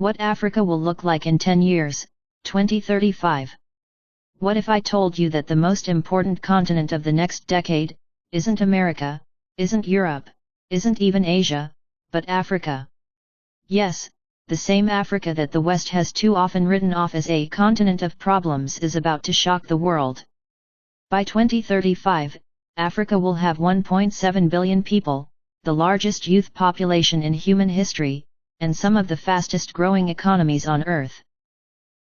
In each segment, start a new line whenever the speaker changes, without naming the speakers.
What Africa will look like in 10 years, 2035. What if I told you that the most important continent of the next decade, isn't America, isn't Europe, isn't even Asia, but Africa? Yes, the same Africa that the West has too often written off as a continent of problems is about to shock the world. By 2035, Africa will have 1.7 billion people, the largest youth population in human history, and some of the fastest growing economies on Earth.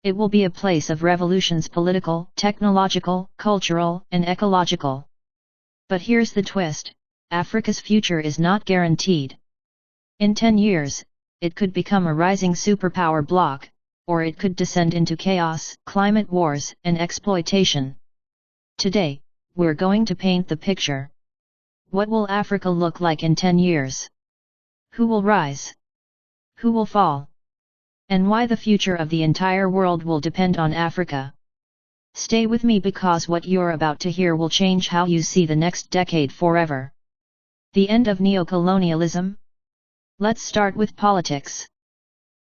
It will be a place of revolutions: political, technological, cultural, and ecological. But here's the twist: Africa's future is not guaranteed. In 10 years, it could become a rising superpower bloc, or it could descend into chaos, climate wars, and exploitation. Today, we're going to paint the picture. What will Africa look like in 10 years? Who will rise? Who will fall? And why the future of the entire world will depend on Africa. Stay with me, because what you're about to hear will change how you see the next decade forever. The end of neocolonialism? Let's start with politics.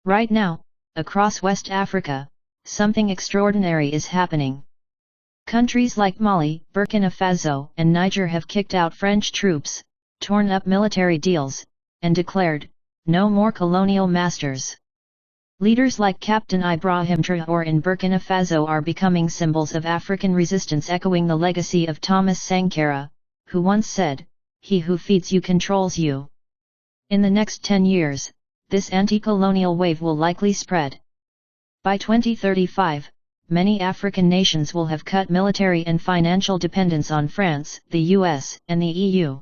Right now, across West Africa, something extraordinary is happening. Countries like Mali, Burkina Faso, and Niger have kicked out French troops, torn up military deals, and declared, "No more colonial masters." Leaders like Captain Ibrahim Traoré in Burkina Faso are becoming symbols of African resistance, echoing the legacy of Thomas Sankara, who once said, "He who feeds you controls you." In the next 10 years, this anti-colonial wave will likely spread. By 2035, many African nations will have cut military and financial dependence on France, the US, and the EU.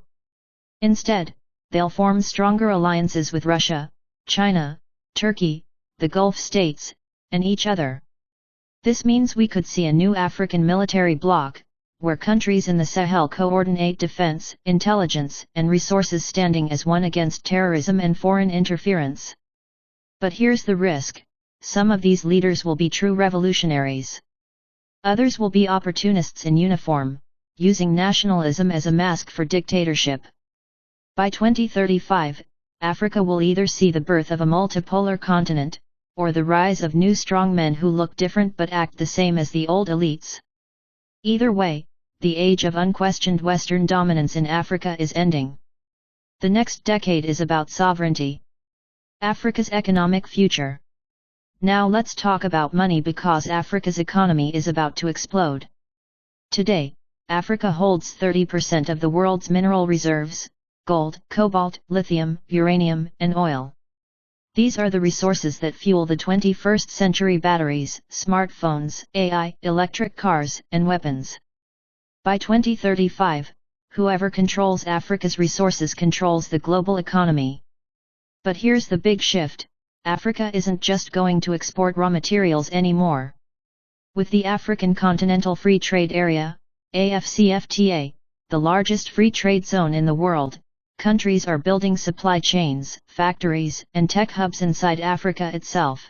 Instead, they'll form stronger alliances with Russia, China, Turkey, the Gulf states, and each other. This means we could see a new African military bloc, where countries in the Sahel coordinate defense, intelligence, and resources, standing as one against terrorism and foreign interference. But here's the risk: some of these leaders will be true revolutionaries. Others will be opportunists in uniform, using nationalism as a mask for dictatorship. By 2035, Africa will either see the birth of a multipolar continent, or the rise of new strongmen who look different but act the same as the old elites. Either way, the age of unquestioned Western dominance in Africa is ending. The next decade is about sovereignty. Africa's economic future. Now let's talk about money, because Africa's economy is about to explode. Today, Africa holds 30% of the world's mineral reserves: gold, cobalt, lithium, uranium, and oil. These are the resources that fuel the 21st century batteries, smartphones, AI, electric cars, and weapons. By 2035, whoever controls Africa's resources controls the global economy. But here's the big shift: Africa isn't just going to export raw materials anymore. With the African Continental Free Trade Area, AfCFTA, the largest free trade zone in the world, countries are building supply chains, factories, and tech hubs inside Africa itself.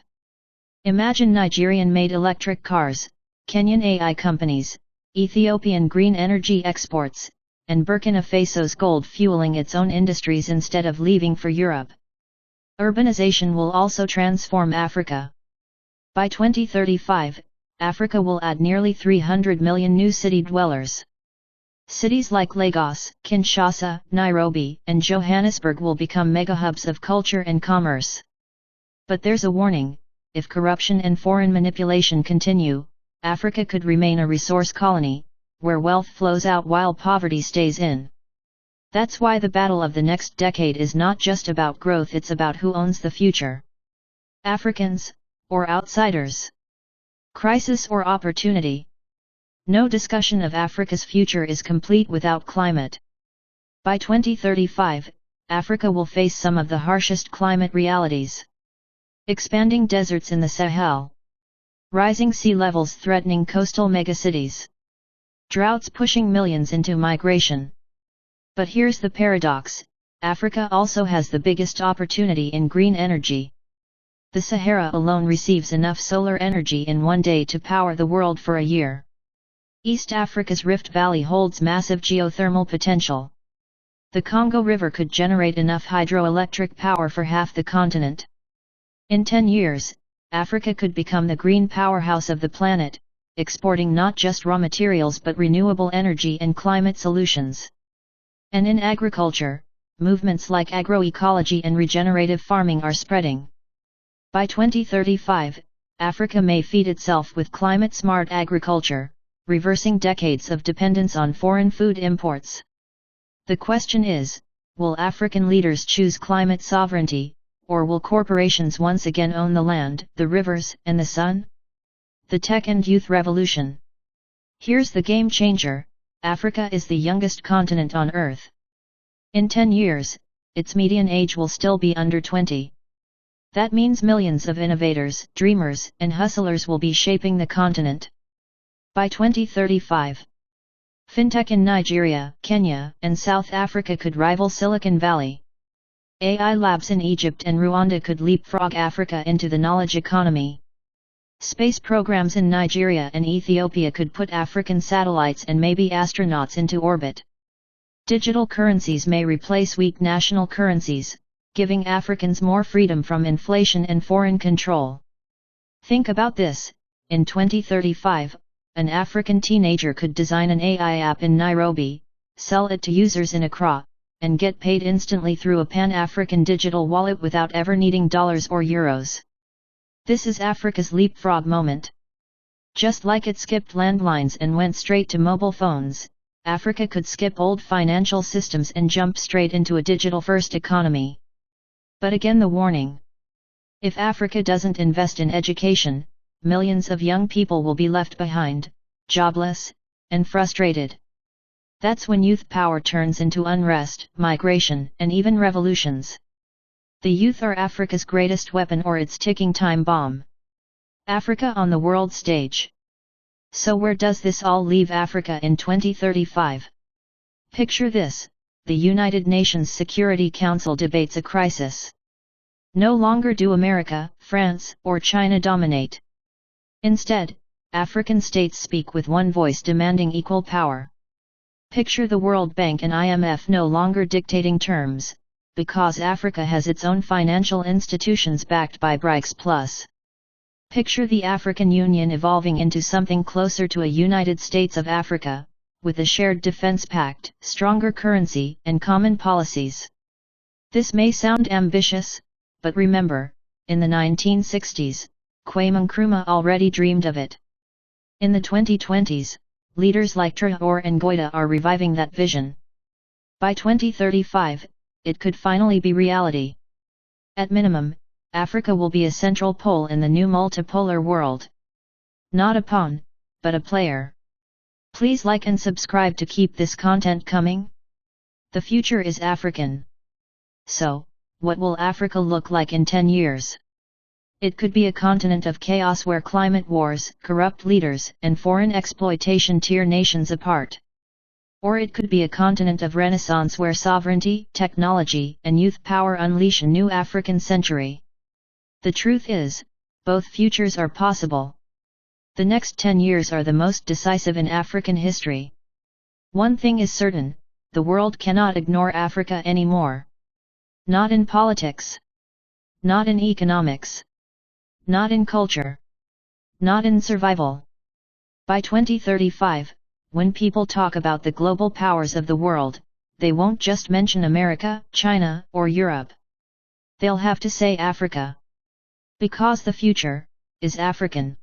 Imagine Nigerian-made electric cars, Kenyan AI companies, Ethiopian green energy exports, and Burkina Faso's gold fueling its own industries instead of leaving for Europe. Urbanization will also transform Africa. By 2035, Africa will add nearly 300 million new city dwellers. Cities like Lagos, Kinshasa, Nairobi, and Johannesburg will become megahubs of culture and commerce. But there's a warning: if corruption and foreign manipulation continue, Africa could remain a resource colony, where wealth flows out while poverty stays in. That's why the battle of the next decade is not just about growth, it's about who owns the future. Africans, or outsiders? Crisis or opportunity? No discussion of Africa's future is complete without climate. By 2035, Africa will face some of the harshest climate realities. Expanding deserts in the Sahel. Rising sea levels threatening coastal megacities. Droughts pushing millions into migration. But here's the paradox: Africa also has the biggest opportunity in green energy. The Sahara alone receives enough solar energy in one day to power the world for a year. East Africa's Rift Valley holds massive geothermal potential. The Congo River could generate enough hydroelectric power for half the continent. In 10 years, Africa could become the green powerhouse of the planet, exporting not just raw materials but renewable energy and climate solutions. And in agriculture, movements like agroecology and regenerative farming are spreading. By 2035, Africa may feed itself with climate-smart agriculture, reversing decades of dependence on foreign food imports. The question is, will African leaders choose climate sovereignty, or will corporations once again own the land, the rivers, and the sun? The Tech and Youth Revolution. Here's the game changer: Africa is the youngest continent on Earth. In 10 years, its median age will still be under 20. That means millions of innovators, dreamers, and hustlers will be shaping the continent. By 2035, fintech in Nigeria, Kenya, and South Africa could rival Silicon Valley. AI labs in Egypt and Rwanda could leapfrog Africa into the knowledge economy. Space programs in Nigeria and Ethiopia could put African satellites and maybe astronauts into orbit. Digital currencies may replace weak national currencies, giving Africans more freedom from inflation and foreign control. Think about this: in 2035, an African teenager could design an AI app in Nairobi, sell it to users in Accra, and get paid instantly through a Pan-African digital wallet without ever needing dollars or euros. This is Africa's leapfrog moment. Just like it skipped landlines and went straight to mobile phones, Africa could skip old financial systems and jump straight into a digital-first economy. But again, the warning: if Africa doesn't invest in education, millions of young people will be left behind, jobless, and frustrated. That's when youth power turns into unrest, migration, and even revolutions. The youth are Africa's greatest weapon, or its ticking time bomb. Africa on the world stage. So where does this all leave Africa in 2035? Picture this: the United Nations Security Council debates a crisis. No longer do America, France, or China dominate. Instead, African states speak with one voice, demanding equal power. Picture the World Bank and IMF no longer dictating terms, because Africa has its own financial institutions backed by BRICS+. Picture the African Union evolving into something closer to a United States of Africa, with a shared defense pact, stronger currency, and common policies. This may sound ambitious, but remember, in the 1960s, Kwame Nkrumah already dreamed of it. In the 2020s, leaders like Traoré and Goïta are reviving that vision. By 2035, it could finally be reality. At minimum, Africa will be a central pole in the new multipolar world. Not a pawn, but a player. Please like and subscribe to keep this content coming. The future is African. So, what will Africa look like in 10 years? It could be a continent of chaos where climate wars, corrupt leaders, and foreign exploitation tear nations apart. Or it could be a continent of renaissance where sovereignty, technology, and youth power unleash a new African century. The truth is, both futures are possible. The next 10 years are the most decisive in African history. One thing is certain: the world cannot ignore Africa anymore. Not in politics. Not in economics. Not in culture. Not in survival. By 2035, when people talk about the global powers of the world, they won't just mention America, China, or Europe. They'll have to say Africa. Because the future is African.